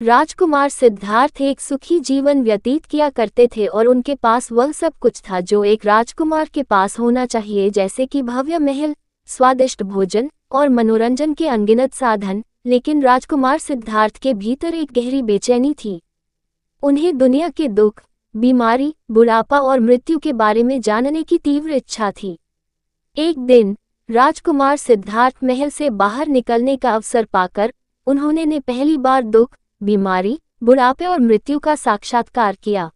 राजकुमार सिद्धार्थ एक सुखी जीवन व्यतीत किया करते थे और उनके पास वह सब कुछ था जो एक राजकुमार के पास होना चाहिए, जैसे कि भव्य महल, स्वादिष्ट भोजन और मनोरंजन के अनगिनत साधन। लेकिन राजकुमार सिद्धार्थ के भीतर एक गहरी बेचैनी थी। उन्हें दुनिया के दुख, बीमारी, बुढ़ापा और मृत्यु के बारे में जानने की तीव्र इच्छा थी। एक दिन राजकुमार सिद्धार्थ महल से बाहर निकलने का अवसर पाकर उन्होंने पहली बार दुख, बीमारी, बुढ़ापे और मृत्यु का साक्षात्कार किया।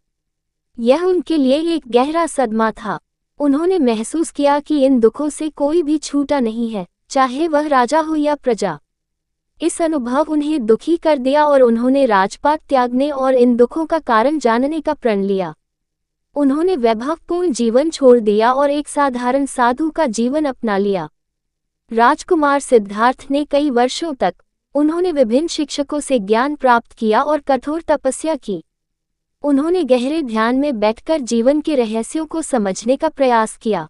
यह उनके लिए एक गहरा सदमा था। उन्होंने महसूस किया कि इन दुखों से कोई भी छूटा नहीं है, चाहे वह राजा हो या प्रजा। इस अनुभव उन्हें दुखी कर दिया और उन्होंने राजपाट त्यागने और इन दुखों का कारण जानने का प्रण लिया। उन्होंने वैभवपूर्ण जीवन छोड़ दिया और एक साधारण साधु का जीवन अपना लिया। राजकुमार सिद्धार्थ ने कई वर्षों तक उन्होंने विभिन्न शिक्षकों से ज्ञान प्राप्त किया और कठोर तपस्या की। उन्होंने गहरे ध्यान में बैठकर जीवन के रहस्यों को समझने का प्रयास किया।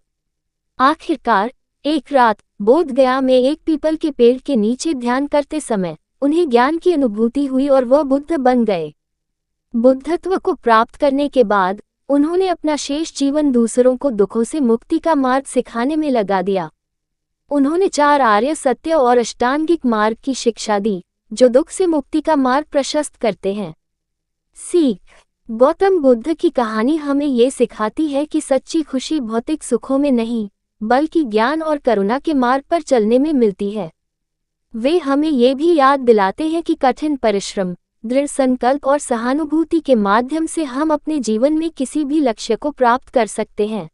आखिरकार एक रात बोधगया में एक पीपल के पेड़ के नीचे ध्यान करते समय उन्हें ज्ञान की अनुभूति हुई और वह बुद्ध बन गए। बुद्धत्व को प्राप्त करने के बाद उन्होंने अपना शेष जीवन दूसरों को दुखों से मुक्ति का मार्ग सिखाने में लगा दिया। उन्होंने 4 आर्य सत्य और अष्टांगिक मार्ग की शिक्षा दी, जो दुख से मुक्ति का मार्ग प्रशस्त करते हैं। सीख: गौतम बुद्ध की कहानी हमें ये सिखाती है कि सच्ची खुशी भौतिक सुखों में नहीं, बल्कि ज्ञान और करुणा के मार्ग पर चलने में मिलती है। वे हमें ये भी याद दिलाते हैं कि कठिन परिश्रम, दृढ़ संकल्प और सहानुभूति के माध्यम से हम अपने जीवन में किसी भी लक्ष्य को प्राप्त कर सकते हैं।